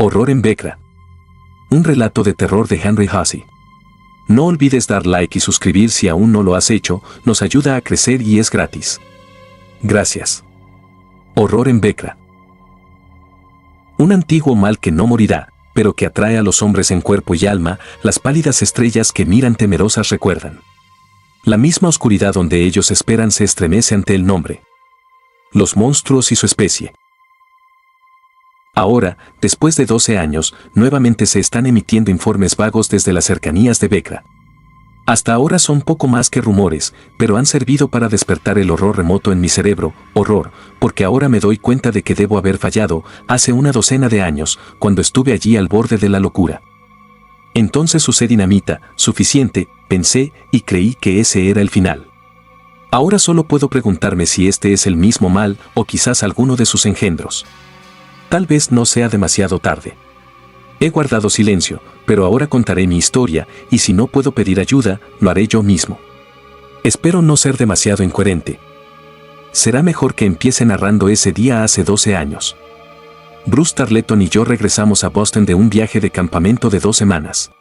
Horror en Bekra. Un relato de terror de Henry Hussey. No olvides dar like y suscribir si aún no lo has hecho, nos ayuda a crecer y es gratis. Gracias. Horror en Bekra. Un antiguo mal que no morirá, pero que atrae a los hombres en cuerpo y alma, las pálidas estrellas que miran temerosas recuerdan. La misma oscuridad donde ellos esperan se estremece ante el nombre. Los monstruos y su especie. Ahora, después de 12 años, nuevamente se están emitiendo informes vagos desde las cercanías de Bekra. Hasta ahora son poco más que rumores, pero han servido para despertar el horror remoto en mi cerebro, horror, porque ahora me doy cuenta de que debo haber fallado hace una docena de años, cuando estuve allí al borde de la locura. Entonces usé dinamita, suficiente, pensé, y creí que ese era el final. Ahora solo puedo preguntarme si este es el mismo mal o quizás alguno de sus engendros. Tal vez no sea demasiado tarde. He guardado silencio, pero ahora contaré mi historia, y si no puedo pedir ayuda, lo haré yo mismo. Espero no ser demasiado incoherente. Será mejor que empiece narrando ese día hace 12 años. Bruce Tarleton y yo regresamos a Boston de un viaje de campamento de 2 semanas.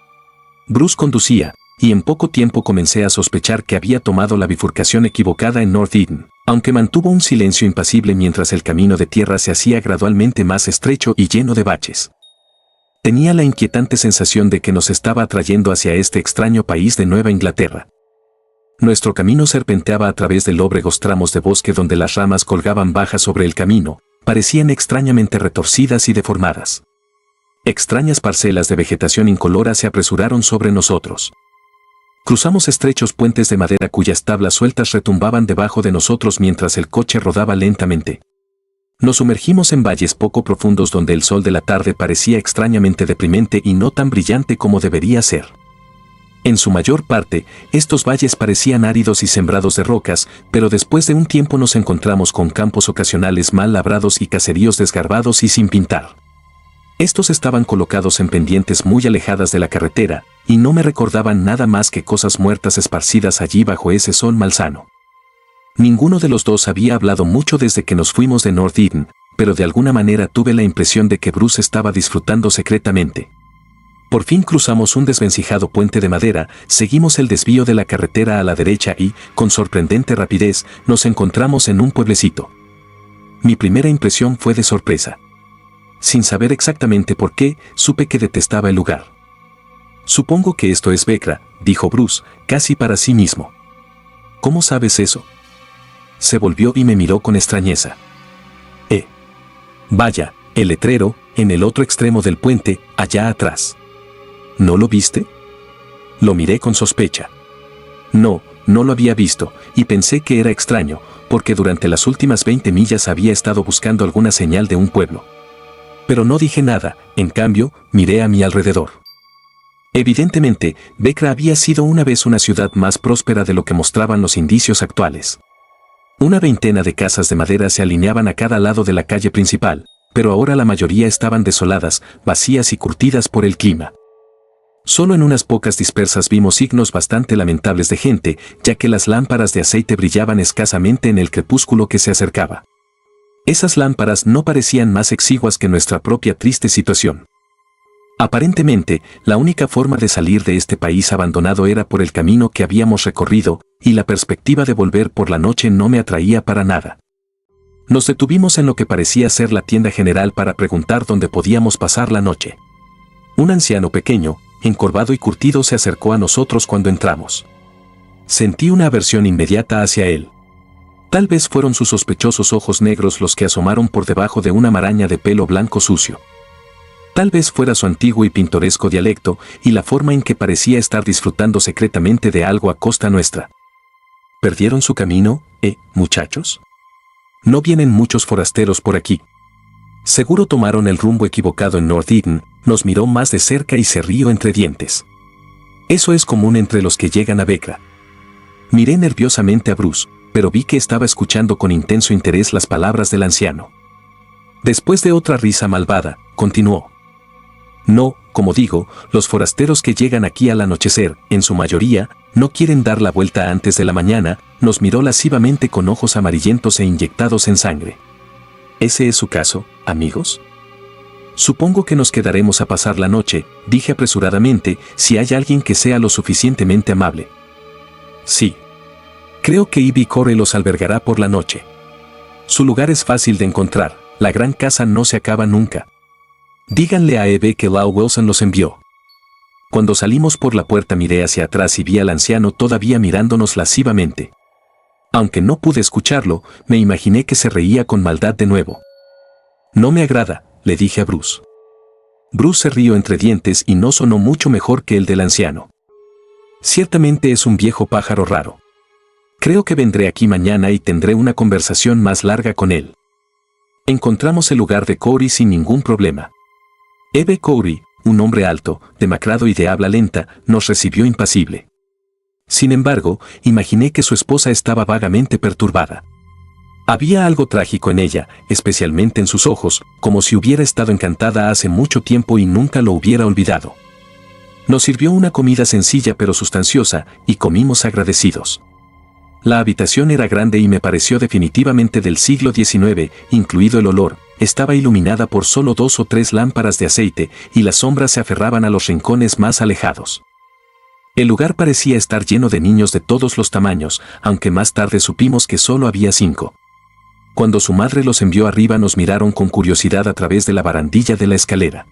Bruce conducía, y en poco tiempo comencé a sospechar que había tomado la bifurcación equivocada en North Eden, aunque mantuvo un silencio impasible mientras el camino de tierra se hacía gradualmente más estrecho y lleno de baches. Tenía la inquietante sensación de que nos estaba atrayendo hacia este extraño país de Nueva Inglaterra. Nuestro camino serpenteaba a través de lóbregos tramos de bosque donde las ramas colgaban bajas sobre el camino, parecían extrañamente retorcidas y deformadas. Extrañas parcelas de vegetación incolora se apresuraron sobre nosotros. Cruzamos estrechos puentes de madera cuyas tablas sueltas retumbaban debajo de nosotros mientras el coche rodaba lentamente. Nos sumergimos en valles poco profundos donde el sol de la tarde parecía extrañamente deprimente y no tan brillante como debería ser. En su mayor parte, estos valles parecían áridos y sembrados de rocas, pero después de un tiempo nos encontramos con campos ocasionales mal labrados y caseríos desgarbados y sin pintar. Estos estaban colocados en pendientes muy alejadas de la carretera, y no me recordaban nada más que cosas muertas esparcidas allí bajo ese sol malsano. Ninguno de los dos había hablado mucho desde que nos fuimos de North Eden, pero de alguna manera tuve la impresión de que Bruce estaba disfrutando secretamente. Por fin cruzamos un desvencijado puente de madera, seguimos el desvío de la carretera a la derecha y, con sorprendente rapidez, nos encontramos en un pueblecito. Mi primera impresión fue de sorpresa. Sin saber exactamente por qué, supe que detestaba el lugar. Supongo que esto es Bekra, dijo Bruce, casi para sí mismo. ¿Cómo sabes eso? Se volvió y me miró con extrañeza. Vaya, el letrero, en el otro extremo del puente, allá atrás. ¿No lo viste? Lo miré con sospecha. No lo había visto, y pensé que era extraño, porque durante las últimas 20 millas había estado buscando alguna señal de un pueblo. Pero no dije nada, en cambio, miré a mi alrededor. Evidentemente, Bekra había sido una vez una ciudad más próspera de lo que mostraban los indicios actuales. Una veintena de casas de madera se alineaban a cada lado de la calle principal, pero ahora la mayoría estaban desoladas, vacías y curtidas por el clima. Solo en unas pocas dispersas vimos signos bastante lamentables de gente, ya que las lámparas de aceite brillaban escasamente en el crepúsculo que se acercaba. Esas lámparas no parecían más exiguas que nuestra propia triste situación. Aparentemente, la única forma de salir de este país abandonado era por el camino que habíamos recorrido, y la perspectiva de volver por la noche no me atraía para nada. Nos detuvimos en lo que parecía ser la tienda general para preguntar dónde podíamos pasar la noche. Un anciano pequeño, encorvado y curtido se acercó a nosotros cuando entramos. Sentí una aversión inmediata hacia él. Tal vez fueron sus sospechosos ojos negros los que asomaron por debajo de una maraña de pelo blanco sucio. Tal vez fuera su antiguo y pintoresco dialecto y la forma en que parecía estar disfrutando secretamente de algo a costa nuestra. ¿Perdieron su camino, muchachos? No vienen muchos forasteros por aquí. Seguro tomaron el rumbo equivocado en North Eden, nos miró más de cerca y se rió entre dientes. Eso es común entre los que llegan a Bekra. Miré nerviosamente a Bruce, pero vi que estaba escuchando con intenso interés las palabras del anciano. Después de otra risa malvada, continuó. No, como digo, los forasteros que llegan aquí al anochecer, en su mayoría, no quieren dar la vuelta antes de la mañana, nos miró lascivamente con ojos amarillentos e inyectados en sangre. ¿Ese es su caso, amigos? Supongo que nos quedaremos a pasar la noche, dije apresuradamente, si hay alguien que sea lo suficientemente amable. Sí. Creo que Ivy Corey los albergará por la noche. Su lugar es fácil de encontrar, la gran casa no se acaba nunca. Díganle a Eve que Lau Wilson los envió. Cuando salimos por la puerta miré hacia atrás y vi al anciano todavía mirándonos lascivamente. Aunque no pude escucharlo, me imaginé que se reía con maldad de nuevo. No me agrada, le dije a Bruce. Bruce se rió entre dientes y no sonó mucho mejor que el del anciano. Ciertamente es un viejo pájaro raro. Creo que vendré aquí mañana y tendré una conversación más larga con él. Encontramos el lugar de Corey sin ningún problema. Eve Corey, un hombre alto, demacrado y de habla lenta, nos recibió impasible. Sin embargo, imaginé que su esposa estaba vagamente perturbada. Había algo trágico en ella, especialmente en sus ojos, como si hubiera estado encantada hace mucho tiempo y nunca lo hubiera olvidado. Nos sirvió una comida sencilla pero sustanciosa, y comimos agradecidos. La habitación era grande y me pareció definitivamente del siglo XIX, incluido el olor. Estaba iluminada por solo 2 o 3 lámparas de aceite, y las sombras se aferraban a los rincones más alejados. El lugar parecía estar lleno de niños de todos los tamaños, aunque más tarde supimos que solo había 5. Cuando su madre los envió arriba nos miraron con curiosidad a través de la barandilla de la escalera.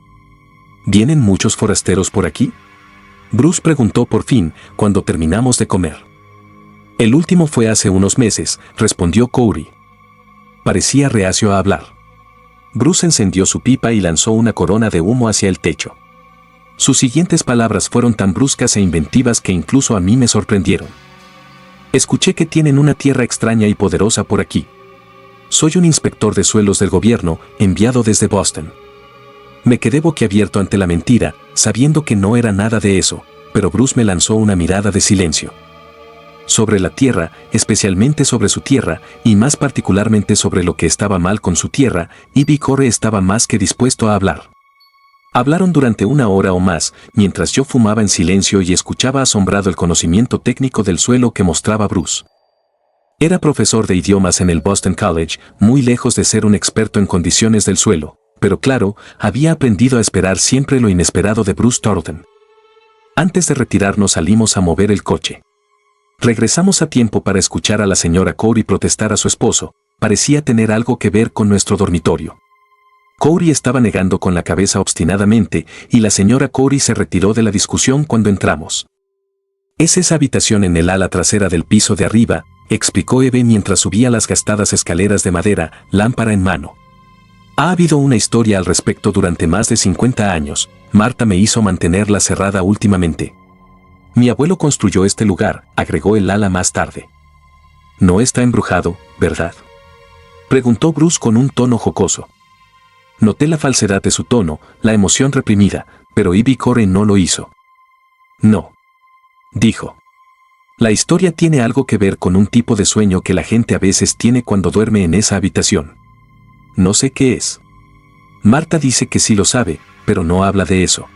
¿Vienen muchos forasteros por aquí?, Bruce preguntó por fin, cuando terminamos de comer. El último fue hace unos meses, respondió Corey. Parecía reacio a hablar. Bruce encendió su pipa y lanzó una corona de humo hacia el techo. Sus siguientes palabras fueron tan bruscas e inventivas que incluso a mí me sorprendieron. Escuché que tienen una tierra extraña y poderosa por aquí. Soy un inspector de suelos del gobierno, enviado desde Boston. Me quedé boquiabierto ante la mentira, sabiendo que no era nada de eso, pero Bruce me lanzó una mirada de silencio. Sobre la tierra, especialmente sobre su tierra, y más particularmente sobre lo que estaba mal con su tierra, Ivy Corey estaba más que dispuesto a hablar. Hablaron durante 1 hora o más, mientras yo fumaba en silencio y escuchaba asombrado el conocimiento técnico del suelo que mostraba Bruce. Era profesor de idiomas en el Boston College, muy lejos de ser un experto en condiciones del suelo, pero claro, había aprendido a esperar siempre lo inesperado de Bruce Thornton. Antes de retirarnos salimos a mover el coche. Regresamos a tiempo para escuchar a la señora Corey protestar a su esposo. Parecía tener algo que ver con nuestro dormitorio. Corey estaba negando con la cabeza obstinadamente, y la señora Corey se retiró de la discusión cuando entramos. «Es esa habitación en el ala trasera del piso de arriba», explicó Eve mientras subía las gastadas escaleras de madera, lámpara en mano. Ha habido una historia al respecto durante más de 50 años. Marta me hizo mantenerla cerrada últimamente. Mi abuelo construyó este lugar, agregó el ala más tarde. No está embrujado, ¿verdad?, preguntó Bruce con un tono jocoso. Noté la falsedad de su tono, la emoción reprimida, pero Ivy Corey no lo hizo. No, dijo. La historia tiene algo que ver con un tipo de sueño que la gente a veces tiene cuando duerme en esa habitación. No sé qué es. Marta dice que sí lo sabe, pero no habla de eso.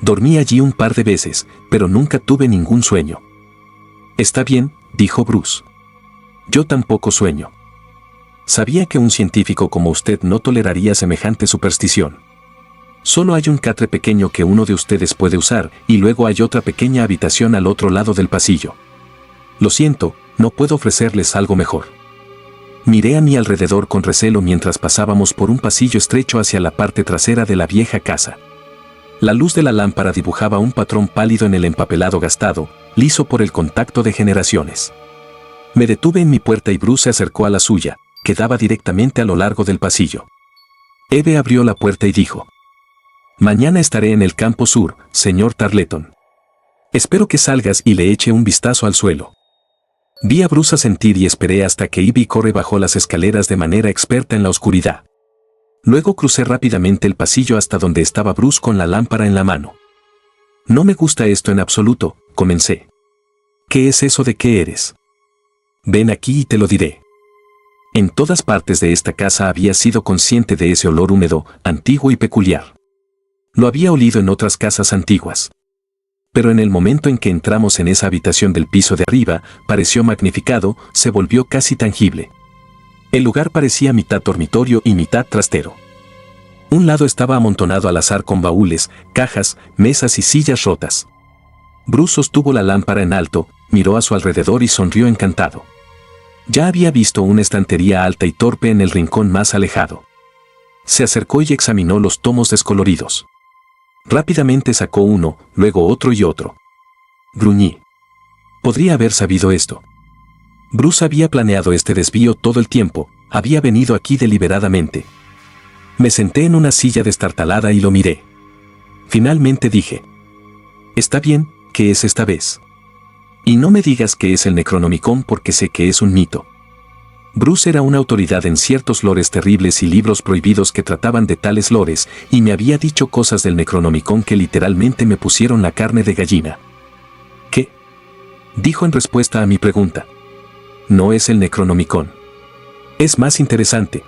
Dormí allí un par de veces, pero nunca tuve ningún sueño. Está bien, dijo Bruce. Yo tampoco sueño. Sabía que un científico como usted no toleraría semejante superstición. Solo hay un catre pequeño que uno de ustedes puede usar, y luego hay otra pequeña habitación al otro lado del pasillo. Lo siento, no puedo ofrecerles algo mejor. Miré a mi alrededor con recelo mientras pasábamos por un pasillo estrecho hacia la parte trasera de la vieja casa. La luz de la lámpara dibujaba un patrón pálido en el empapelado gastado, liso por el contacto de generaciones. Me detuve en mi puerta y Bruce se acercó a la suya, que daba directamente a lo largo del pasillo. Eve abrió la puerta y dijo: «Mañana estaré en el campo sur, señor Tarleton. Espero que salgas y le eche un vistazo al suelo». Vi a Bruce asentir y esperé hasta que Ivy Corey bajó las escaleras de manera experta en la oscuridad. Luego crucé rápidamente el pasillo hasta donde estaba Bruce con la lámpara en la mano. «No me gusta esto en absoluto», comencé. «¿Qué es eso de qué eres? Ven aquí y te lo diré». En todas partes de esta casa había sido consciente de ese olor húmedo, antiguo y peculiar. Lo había olido en otras casas antiguas. Pero en el momento en que entramos en esa habitación del piso de arriba, pareció magnificado, se volvió casi tangible. El lugar parecía mitad dormitorio y mitad trastero. Un lado estaba amontonado al azar con baúles, cajas, mesas y sillas rotas. Bruce sostuvo la lámpara en alto, miró a su alrededor y sonrió encantado. Ya había visto una estantería alta y torpe en el rincón más alejado. Se acercó y examinó los tomos descoloridos. Rápidamente sacó uno, luego otro y otro. Gruñí. Podría haber sabido esto. Bruce había planeado este desvío todo el tiempo, había venido aquí deliberadamente. Me senté en una silla destartalada y lo miré. Finalmente dije: está bien, ¿qué es esta vez? Y no me digas que es el Necronomicon porque sé que es un mito. Bruce era una autoridad en ciertos lores terribles y libros prohibidos que trataban de tales lores, y me había dicho cosas del Necronomicon que literalmente me pusieron la carne de gallina. ¿Qué? Dijo en respuesta a mi pregunta. No es el Necronomicon. Es más interesante.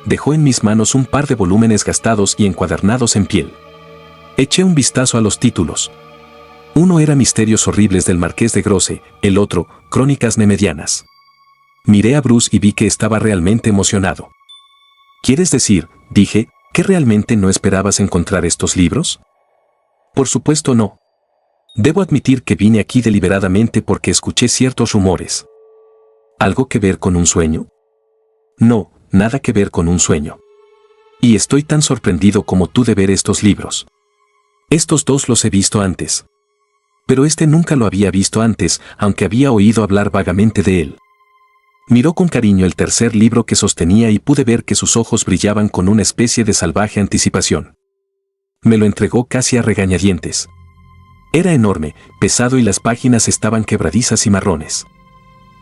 Dejó en mis manos un par de volúmenes gastados y encuadernados en piel. Eché un vistazo a los títulos. Uno era Misterios horribles del Marqués de Grosse, el otro, Crónicas Nemedianas. Miré a Bruce y vi que estaba realmente emocionado. ¿Quieres decir, dije, que realmente no esperabas encontrar estos libros? Por supuesto no. Debo admitir que vine aquí deliberadamente porque escuché ciertos rumores. ¿Algo que ver con un sueño? No, nada que ver con un sueño. Y estoy tan sorprendido como tú de ver estos libros. Estos dos los he visto antes. Pero este nunca lo había visto antes, aunque había oído hablar vagamente de él. Miró con cariño el tercer libro que sostenía y pude ver que sus ojos brillaban con una especie de salvaje anticipación. Me lo entregó casi a regañadientes. Era enorme, pesado y las páginas estaban quebradizas y marrones.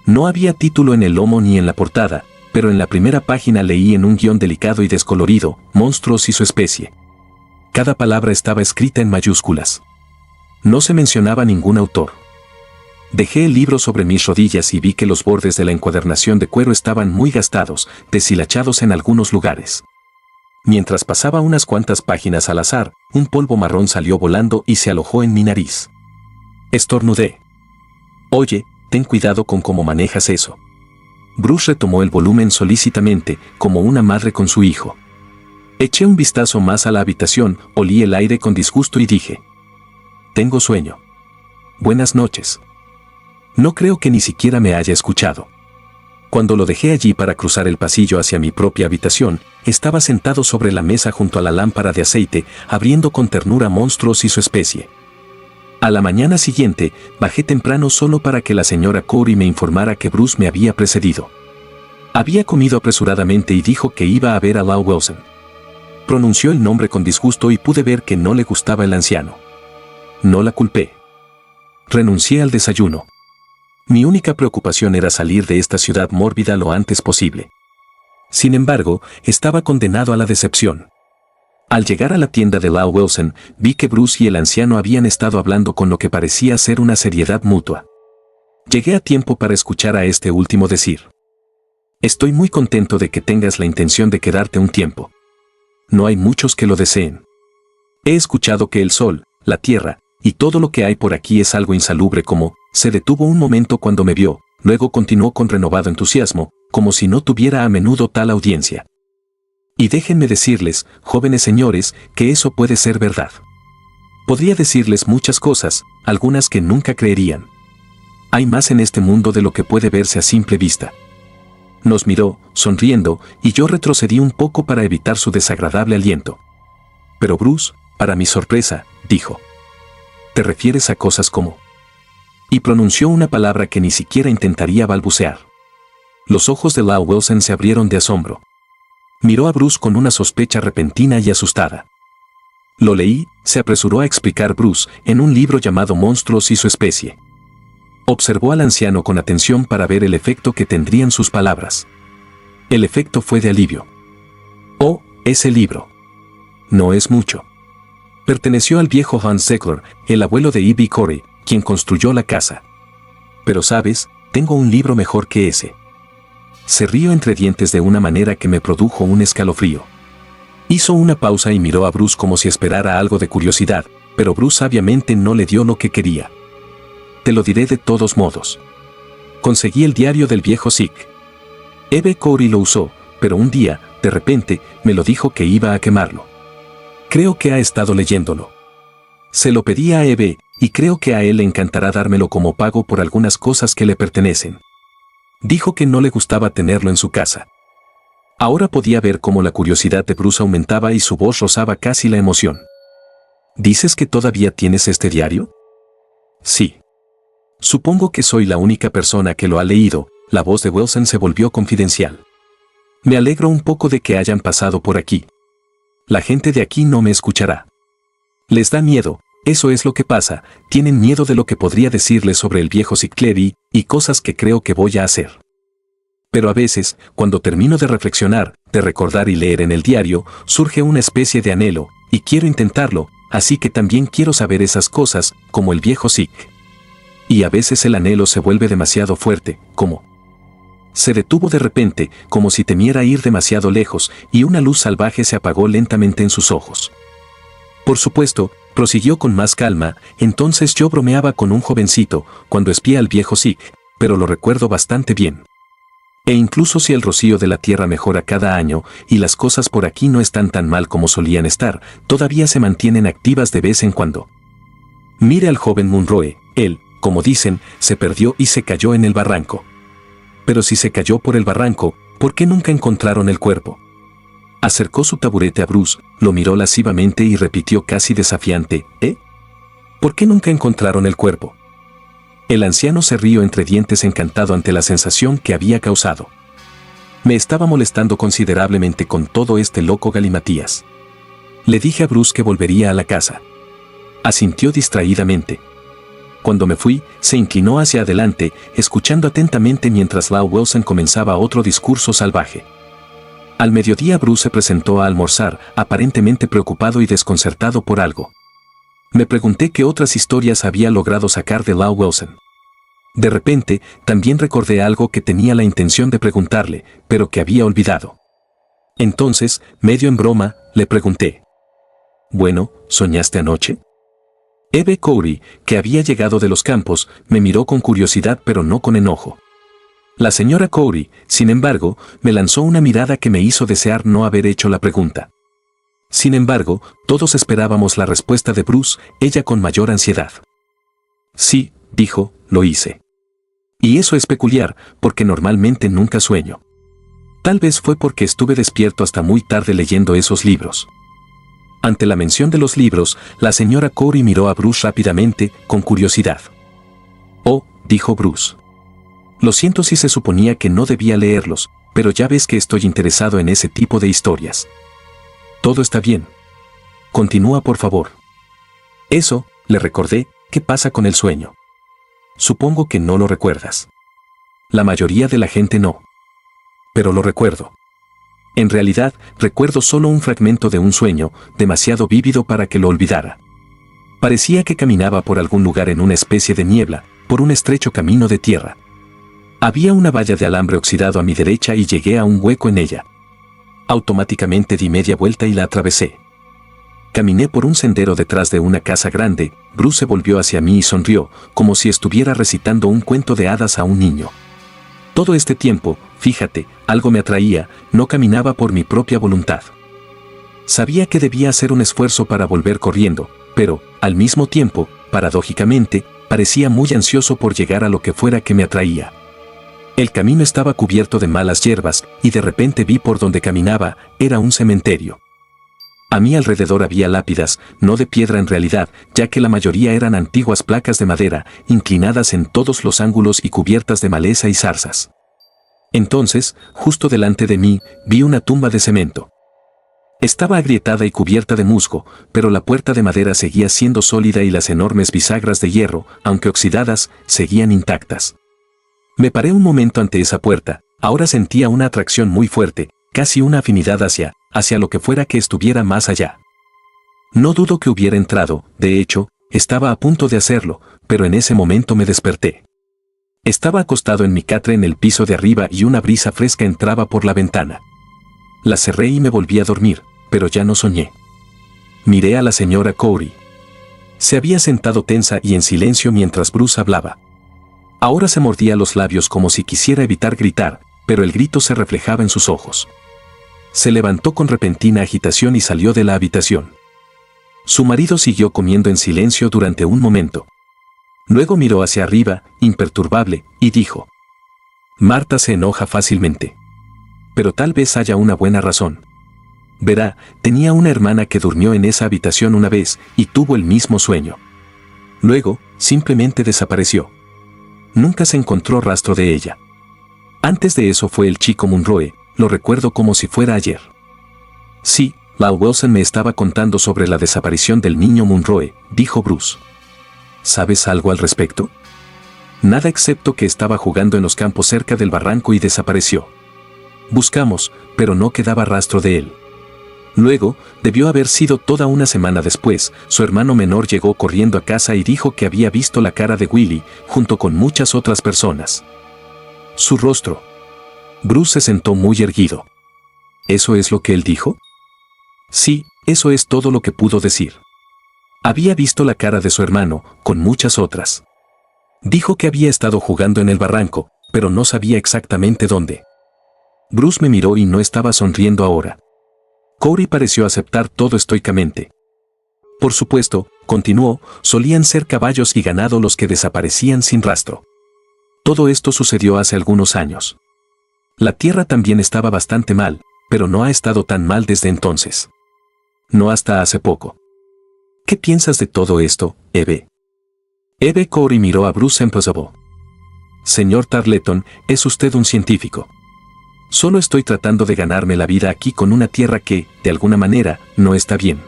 No había título en el lomo ni en la portada, pero en la primera página leí en un guión delicado y descolorido: Monstruos y su especie. Cada palabra estaba escrita en mayúsculas. No se mencionaba ningún autor. Dejé el libro sobre mis rodillas y vi que los bordes de la encuadernación de cuero estaban muy gastados, deshilachados en algunos lugares. Mientras pasaba unas cuantas páginas al azar, un polvo marrón salió volando y se alojó en mi nariz. Estornudé. Oye, ten cuidado con cómo manejas eso. Bruce retomó el volumen solícitamente, como una madre con su hijo. Eché un vistazo más a la habitación, olí el aire con disgusto y dije: tengo sueño. Buenas noches. No creo que ni siquiera me haya escuchado. Cuando lo dejé allí para cruzar el pasillo hacia mi propia habitación, estaba sentado sobre la mesa junto a la lámpara de aceite, abriendo con ternura Monstruos y su especie. A la mañana siguiente, bajé temprano solo para que la señora Corey me informara que Bruce me había precedido. Había comido apresuradamente y dijo que iba a ver a Lau Wilson. Pronunció el nombre con disgusto y pude ver que no le gustaba el anciano. No la culpé. Renuncié al desayuno. Mi única preocupación era salir de esta ciudad mórbida lo antes posible. Sin embargo, estaba condenado a la decepción. Al llegar a la tienda de Lau Wilson, vi que Bruce y el anciano habían estado hablando con lo que parecía ser una seriedad mutua. Llegué a tiempo para escuchar a este último decir: estoy muy contento de que tengas la intención de quedarte un tiempo. No hay muchos que lo deseen. He escuchado que el sol, la tierra, y todo lo que hay por aquí es algo insalubre como... Se detuvo un momento cuando me vio, luego continuó con renovado entusiasmo, como si no tuviera a menudo tal audiencia. Y déjenme decirles, jóvenes señores, que eso puede ser verdad. Podría decirles muchas cosas, algunas que nunca creerían. Hay más en este mundo de lo que puede verse a simple vista. Nos miró, sonriendo, y yo retrocedí un poco para evitar su desagradable aliento. Pero Bruce, para mi sorpresa, dijo: ¿te refieres a cosas como...? Y pronunció una palabra que ni siquiera intentaría balbucear. Los ojos de Lau Wilson se abrieron de asombro. Miró a Bruce con una sospecha repentina y asustada. Lo leí, se apresuró a explicar Bruce, en un libro llamado Monstruos y su especie. Observó al anciano con atención para ver el efecto que tendrían sus palabras. El efecto fue de alivio. Oh, ese libro. No es mucho. Perteneció al viejo Hans Zegler, el abuelo de E.B. Corey, quien construyó la casa. Pero sabes, tengo un libro mejor que ese. Se rió entre dientes de una manera que me produjo un escalofrío. Hizo una pausa y miró a Bruce como si esperara algo de curiosidad, pero Bruce sabiamente no le dio lo que quería. Te lo diré de todos modos. Conseguí el diario del viejo Sikh. E.B. Corey lo usó, pero un día, de repente, me lo dijo que iba a quemarlo. Creo que ha estado leyéndolo. Se lo pedí a Eve, y creo que a él le encantará dármelo como pago por algunas cosas que le pertenecen. Dijo que no le gustaba tenerlo en su casa. Ahora podía ver cómo la curiosidad de Bruce aumentaba y su voz rozaba casi la emoción. ¿Dices que todavía tienes este diario? Sí. Supongo que soy la única persona que lo ha leído. La voz de Wilson se volvió confidencial. Me alegro un poco de que hayan pasado por aquí. La gente de aquí no me escuchará. Les da miedo, eso es lo que pasa, tienen miedo de lo que podría decirles sobre el viejo Sinclair y cosas que creo que voy a hacer. Pero a veces, cuando termino de reflexionar, de recordar y leer en el diario, surge una especie de anhelo, y quiero intentarlo, así que también quiero saber esas cosas, como el viejo Sick. Y a veces el anhelo se vuelve demasiado fuerte, como... Se detuvo de repente, como si temiera ir demasiado lejos, y una luz salvaje se apagó lentamente en sus ojos. Por supuesto, prosiguió con más calma, entonces yo bromeaba con un jovencito, cuando espié al viejo Sick, pero lo recuerdo bastante bien. E incluso si el rocío de la tierra mejora cada año, y las cosas por aquí no están tan mal como solían estar, todavía se mantienen activas de vez en cuando. Mire al joven Monroe, él, como dicen, se perdió y se cayó en el barranco. Pero si se cayó por el barranco, ¿por qué nunca encontraron el cuerpo? Acercó su taburete a Bruce, lo miró lascivamente y repitió casi desafiante, ¿eh? ¿Por qué nunca encontraron el cuerpo? El anciano se rió entre dientes encantado ante la sensación que había causado. Me estaba molestando considerablemente con todo este loco galimatías. Le dije a Bruce que volvería a la casa. Asintió distraídamente. Cuando me fui, se inclinó hacia adelante, escuchando atentamente mientras Lao Wilson comenzaba otro discurso salvaje. Al mediodía Bruce se presentó a almorzar, aparentemente preocupado y desconcertado por algo. Me pregunté qué otras historias había logrado sacar de Lao Wilson. De repente, también recordé algo que tenía la intención de preguntarle, pero que había olvidado. Entonces, medio en broma, le pregunté. Bueno, ¿soñaste anoche? Eve Cowrie, que había llegado de los campos, me miró con curiosidad pero no con enojo. La señora Cowrie, sin embargo, me lanzó una mirada que me hizo desear no haber hecho la pregunta. Sin embargo, todos esperábamos la respuesta de Bruce, ella con mayor ansiedad. Sí, dijo, lo hice. Y eso es peculiar, porque normalmente nunca sueño. Tal vez fue porque estuve despierto hasta muy tarde leyendo esos libros. Ante la mención de los libros, la señora Cowrie miró a Bruce rápidamente, con curiosidad. Oh, dijo Bruce. Lo siento si se suponía que no debía leerlos, pero ya ves que estoy interesado en ese tipo de historias. Todo está bien. Continúa por favor. Eso, le recordé, ¿qué pasa con el sueño? Supongo que no lo recuerdas. La mayoría de la gente no. Pero lo recuerdo. En realidad, recuerdo solo un fragmento de un sueño, demasiado vívido para que lo olvidara. Parecía que caminaba por algún lugar en una especie de niebla, por un estrecho camino de tierra. Había una valla de alambre oxidado a mi derecha y llegué a un hueco en ella. Automáticamente di media vuelta y la atravesé. Caminé por un sendero detrás de una casa grande. Bruce se volvió hacia mí y sonrió, como si estuviera recitando un cuento de hadas a un niño. Todo este tiempo, fíjate, algo me atraía, no caminaba por mi propia voluntad. Sabía que debía hacer un esfuerzo para volver corriendo, pero, al mismo tiempo, paradójicamente, parecía muy ansioso por llegar a lo que fuera que me atraía. El camino estaba cubierto de malas hierbas, y de repente vi por donde caminaba, era un cementerio. A mi alrededor había lápidas, no de piedra en realidad, ya que la mayoría eran antiguas placas de madera, inclinadas en todos los ángulos y cubiertas de maleza y zarzas. Entonces, justo delante de mí, vi una tumba de cemento. Estaba agrietada y cubierta de musgo, pero la puerta de madera seguía siendo sólida y las enormes bisagras de hierro, aunque oxidadas, seguían intactas. Me paré un momento ante esa puerta, ahora sentía una atracción muy fuerte, casi una afinidad hacia lo que fuera que estuviera más allá. No dudo que hubiera entrado, de hecho, estaba a punto de hacerlo, pero en ese momento me desperté. Estaba acostado en mi catre en el piso de arriba y una brisa fresca entraba por la ventana. La cerré y me volví a dormir, pero ya no soñé. Miré a la señora Cowrie. Se había sentado tensa y en silencio mientras Bruce hablaba. Ahora se mordía los labios como si quisiera evitar gritar, pero el grito se reflejaba en sus ojos. Se levantó con repentina agitación y salió de la habitación. Su marido siguió comiendo en silencio durante un momento. Luego miró hacia arriba, imperturbable, y dijo: Marta se enoja fácilmente. Pero tal vez haya una buena razón. Verá, tenía una hermana que durmió en esa habitación una vez y tuvo el mismo sueño. Luego, simplemente desapareció. Nunca se encontró rastro de ella. Antes de eso fue el chico Monroe, lo recuerdo como si fuera ayer. Sí, Lal Wilson me estaba contando sobre la desaparición del niño Monroe, dijo Bruce. ¿Sabes algo al respecto? Nada excepto que estaba jugando en los campos cerca del barranco y desapareció. Buscamos, pero no quedaba rastro de él. Luego, debió haber sido toda una semana después, su hermano menor llegó corriendo a casa y dijo que había visto la cara de Willie, junto con muchas otras personas. Su rostro. Bruce se sentó muy erguido. ¿Eso es lo que él dijo? Sí, eso es todo lo que pudo decir. Había visto la cara de su hermano, con muchas otras. Dijo que había estado jugando en el barranco, pero no sabía exactamente dónde. Bruce me miró y no estaba sonriendo ahora. Corey pareció aceptar todo estoicamente. Por supuesto, continuó, solían ser caballos y ganado los que desaparecían sin rastro. Todo esto sucedió hace algunos años. La tierra también estaba bastante mal, pero no ha estado tan mal desde entonces. No hasta hace poco. ¿Qué piensas de todo esto, Eve? Eve Corey miró a Bruce Impossible. Señor Tarleton, es usted un científico. Solo estoy tratando de ganarme la vida aquí con una tierra que, de alguna manera, no está bien.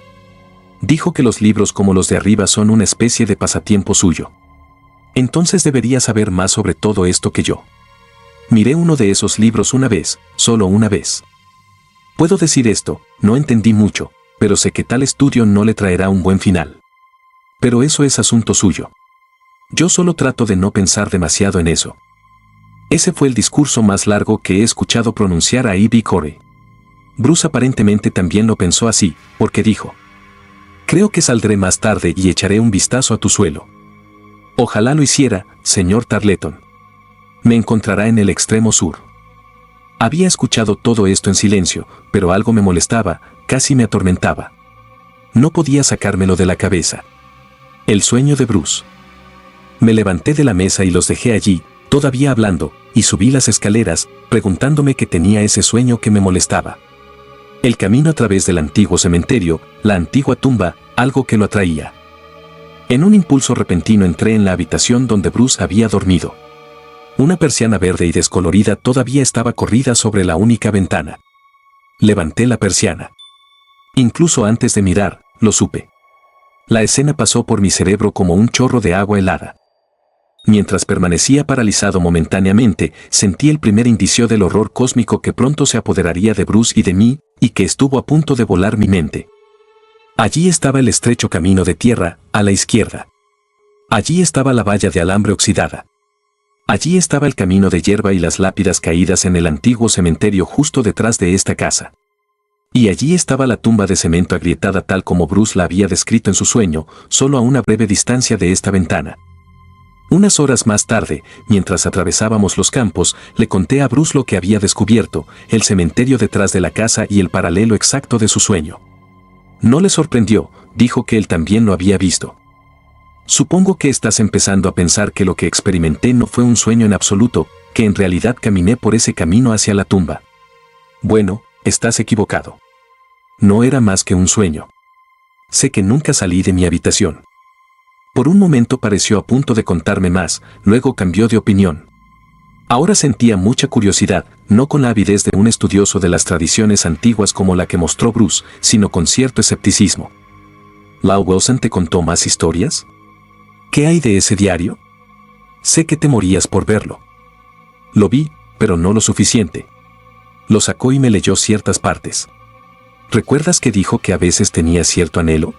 Dijo que los libros como los de arriba son una especie de pasatiempo suyo. Entonces debería saber más sobre todo esto que yo. Miré uno de esos libros una vez, solo una vez. Puedo decir esto, no entendí mucho, pero sé que tal estudio no le traerá un buen final. Pero eso es asunto suyo. Yo solo trato de no pensar demasiado en eso. Ese fue el discurso más largo que he escuchado pronunciar a Eve Corey. Bruce aparentemente también lo pensó así, porque dijo: Creo que saldré más tarde y echaré un vistazo a tu suelo. Ojalá lo hiciera, señor Tarleton. Me encontrará en el extremo sur. Había escuchado todo esto en silencio, pero algo me molestaba, casi me atormentaba. No podía sacármelo de la cabeza. El sueño de Bruce. Me levanté de la mesa y los dejé allí, todavía hablando, y subí las escaleras, preguntándome qué tenía ese sueño que me molestaba. El camino a través del antiguo cementerio, la antigua tumba, algo que lo atraía. En un impulso repentino entré en la habitación donde Bruce había dormido. Una persiana verde y descolorida todavía estaba corrida sobre la única ventana. Levanté la persiana. Incluso antes de mirar, lo supe. La escena pasó por mi cerebro como un chorro de agua helada. Mientras permanecía paralizado momentáneamente, sentí el primer indicio del horror cósmico que pronto se apoderaría de Bruce y de mí, y que estuvo a punto de volar mi mente. Allí estaba el estrecho camino de tierra, a la izquierda. Allí estaba la valla de alambre oxidada. Allí estaba el camino de hierba y las lápidas caídas en el antiguo cementerio justo detrás de esta casa. Y allí estaba la tumba de cemento agrietada tal como Bruce la había descrito en su sueño, solo a una breve distancia de esta ventana. Unas horas más tarde, mientras atravesábamos los campos, le conté a Bruce lo que había descubierto, el cementerio detrás de la casa y el paralelo exacto de su sueño. No le sorprendió, dijo que él también lo había visto. Supongo que estás empezando a pensar que lo que experimenté no fue un sueño en absoluto, que en realidad caminé por ese camino hacia la tumba. Bueno, estás equivocado. No era más que un sueño. Sé que nunca salí de mi habitación. Por un momento pareció a punto de contarme más, luego cambió de opinión. Ahora sentía mucha curiosidad, no con la avidez de un estudioso de las tradiciones antiguas como la que mostró Bruce, sino con cierto escepticismo. ¿Lal Wilson te contó más historias? ¿Qué hay de ese diario? Sé que te morías por verlo. Lo vi, pero no lo suficiente. Lo sacó y me leyó ciertas partes. ¿Recuerdas que dijo que a veces tenía cierto anhelo?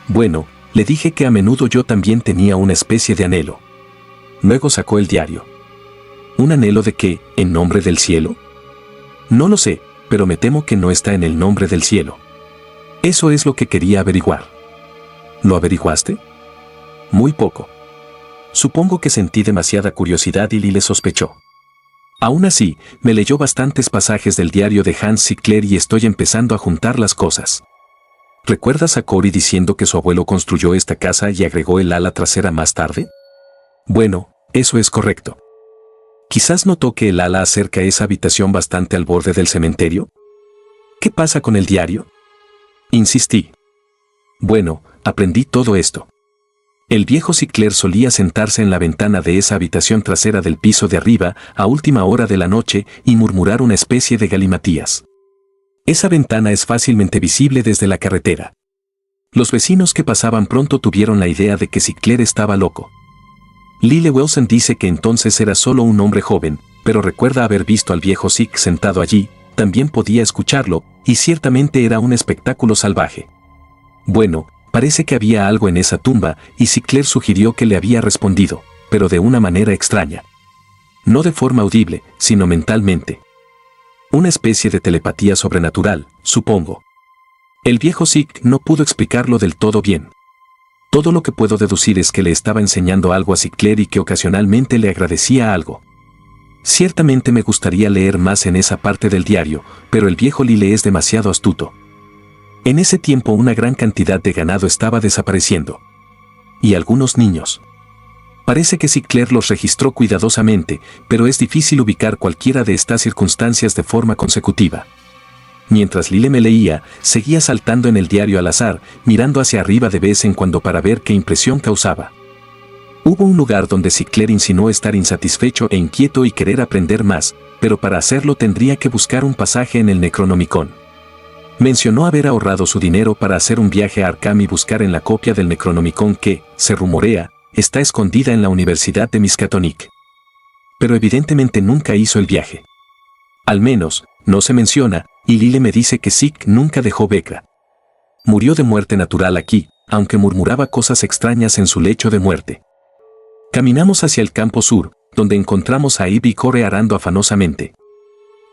Bueno, le dije que a menudo yo también tenía una especie de anhelo. Luego sacó el diario. ¿Un anhelo de qué, en nombre del cielo? No lo sé, pero me temo que no está en el nombre del cielo. Eso es lo que quería averiguar. ¿Lo averiguaste? Muy poco. Supongo que sentí demasiada curiosidad y Lyle sospechó. Aún así, me leyó bastantes pasajes del diario de Hans Sinclair y estoy empezando a juntar las cosas. ¿Recuerdas a Cory diciendo que su abuelo construyó esta casa y agregó el ala trasera más tarde? Bueno, eso es correcto. Quizás notó que el ala acerca esa habitación bastante al borde del cementerio. ¿Qué pasa con el diario? Insistí. Bueno, aprendí todo esto. El viejo Sinclair solía sentarse en la ventana de esa habitación trasera del piso de arriba a última hora de la noche y murmurar una especie de galimatías. Esa ventana es fácilmente visible desde la carretera. Los vecinos que pasaban pronto tuvieron la idea de que Sinclair estaba loco. Lyle Wilson dice que entonces era solo un hombre joven, pero recuerda haber visto al viejo Sick sentado allí, también podía escucharlo, y ciertamente era un espectáculo salvaje. Bueno, parece que había algo en esa tumba, y Sinclair sugirió que le había respondido, pero de una manera extraña. No de forma audible, sino mentalmente. Una especie de telepatía sobrenatural, supongo. El viejo Sick no pudo explicarlo del todo bien. Todo lo que puedo deducir es que le estaba enseñando algo a Sinclair y que ocasionalmente le agradecía algo. Ciertamente me gustaría leer más en esa parte del diario, pero el viejo Lyle es demasiado astuto. En ese tiempo una gran cantidad de ganado estaba desapareciendo. Y algunos niños. Parece que Sinclair los registró cuidadosamente, pero es difícil ubicar cualquiera de estas circunstancias de forma consecutiva. Mientras Lyle me leía, seguía saltando en el diario al azar, mirando hacia arriba de vez en cuando para ver qué impresión causaba. Hubo un lugar donde Sinclair insinuó estar insatisfecho e inquieto y querer aprender más, pero para hacerlo tendría que buscar un pasaje en el Necronomicon. Mencionó haber ahorrado su dinero para hacer un viaje a Arkham y buscar en la copia del Necronomicon que, se rumorea, está escondida en la Universidad de Miskatonic. Pero evidentemente nunca hizo el viaje. Al menos, no se menciona, y Lyle me dice que Sick nunca dejó Vecra. Murió de muerte natural aquí, aunque murmuraba cosas extrañas en su lecho de muerte. Caminamos hacia el campo sur, donde encontramos a Ivy Corre arando afanosamente.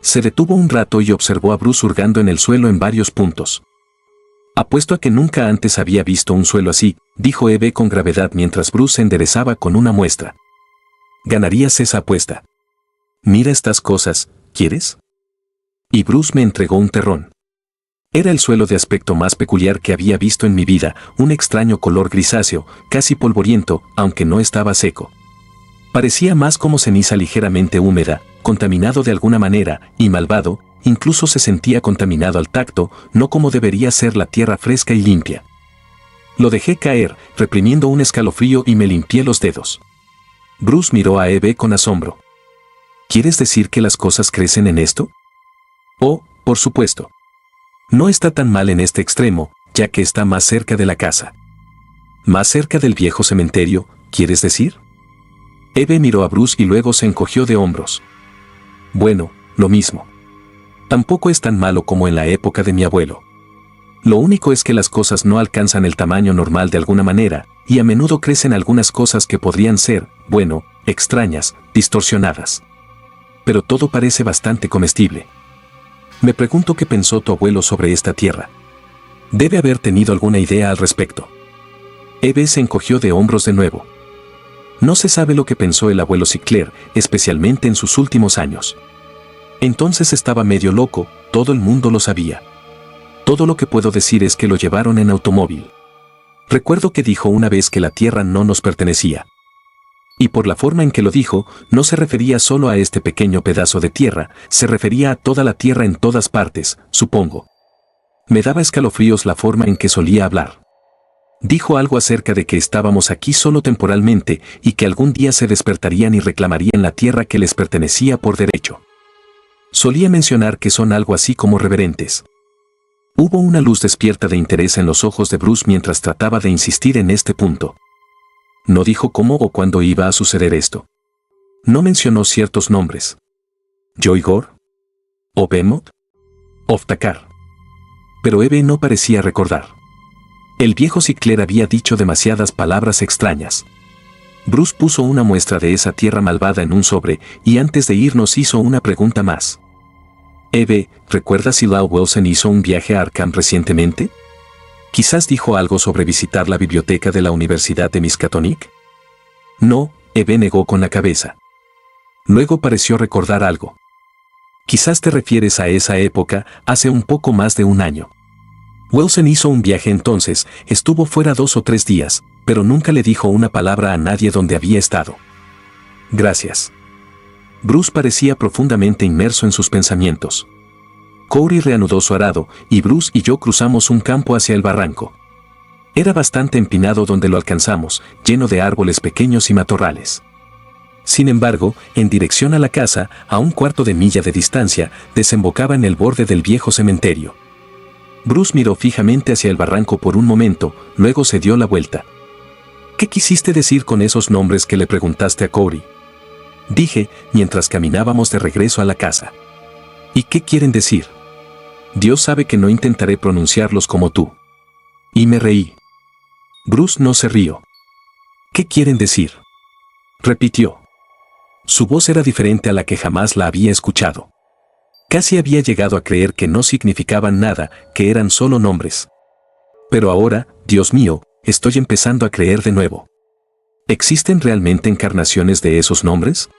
Se detuvo un rato y observó a Bruce hurgando en el suelo en varios puntos. Apuesto a que nunca antes había visto un suelo así, dijo Eve con gravedad mientras Bruce se enderezaba con una muestra. ¿Ganarías esa apuesta? Mira estas cosas, ¿quieres? Y Bruce me entregó un terrón. Era el suelo de aspecto más peculiar que había visto en mi vida, un extraño color grisáceo, casi polvoriento, aunque no estaba seco. Parecía más como ceniza ligeramente húmeda, contaminado de alguna manera, y malvado, incluso se sentía contaminado al tacto, no como debería ser la tierra fresca y limpia. Lo dejé caer, reprimiendo un escalofrío y me limpié los dedos. Bruce miró a Eve con asombro. ¿Quieres decir que las cosas crecen en esto? Oh, por supuesto. No está tan mal en este extremo, ya que está más cerca de la casa. ¿Más cerca del viejo cementerio, quieres decir? Eve miró a Bruce y luego se encogió de hombros. Bueno, lo mismo. Tampoco es tan malo como en la época de mi abuelo. Lo único es que las cosas no alcanzan el tamaño normal de alguna manera, y a menudo crecen algunas cosas que podrían ser, bueno, extrañas, distorsionadas. Pero todo parece bastante comestible. Me pregunto qué pensó tu abuelo sobre esta tierra. Debe haber tenido alguna idea al respecto. Eve se encogió de hombros de nuevo. No se sabe lo que pensó el abuelo Sinclair, especialmente en sus últimos años. Entonces estaba medio loco, todo el mundo lo sabía. Todo lo que puedo decir es que lo llevaron en automóvil. Recuerdo que dijo una vez que la tierra no nos pertenecía. Y por la forma en que lo dijo, no se refería solo a este pequeño pedazo de tierra, se refería a toda la tierra en todas partes, supongo. Me daba escalofríos la forma en que solía hablar. Dijo algo acerca de que estábamos aquí solo temporalmente y que algún día se despertarían y reclamarían la tierra que les pertenecía por derecho. Solía mencionar que son algo así como reverentes. Hubo una luz despierta de interés en los ojos de Bruce mientras trataba de insistir en este punto. No dijo cómo o cuándo iba a suceder esto. No mencionó ciertos nombres. ¿Joy Gore? ¿O Behemoth? ¿Oftakar? Pero Eve no parecía recordar. El viejo Sinclair había dicho demasiadas palabras extrañas. Bruce puso una muestra de esa tierra malvada en un sobre y antes de irnos hizo una pregunta más. Eve, ¿recuerdas si Lyle Wilson hizo un viaje a Arkham recientemente? Quizás dijo algo sobre visitar la biblioteca de la Universidad de Miskatonic. No, Eve negó con la cabeza. Luego pareció recordar algo. Quizás te refieres a esa época, hace un poco más de un año. Wilson hizo un viaje entonces, estuvo fuera 2 o 3 días, pero nunca le dijo una palabra a nadie donde había estado. Gracias. Bruce parecía profundamente inmerso en sus pensamientos. Corey reanudó su arado, y Bruce y yo cruzamos un campo hacia el barranco. Era bastante empinado donde lo alcanzamos, lleno de árboles pequeños y matorrales. Sin embargo, en dirección a la casa, a un cuarto de milla de distancia, desembocaba en el borde del viejo cementerio. Bruce miró fijamente hacia el barranco por un momento, luego se dio la vuelta. ¿Qué quisiste decir con esos nombres que le preguntaste a Corey? Dije, mientras caminábamos de regreso a la casa. ¿Y qué quieren decir? Dios sabe que no intentaré pronunciarlos como tú. Y me reí. Bruce no se rió. ¿Qué quieren decir? Repitió. Su voz era diferente a la que jamás la había escuchado. Casi había llegado a creer que no significaban nada, que eran solo nombres. Pero ahora, Dios mío, estoy empezando a creer de nuevo. ¿Existen realmente encarnaciones de esos nombres?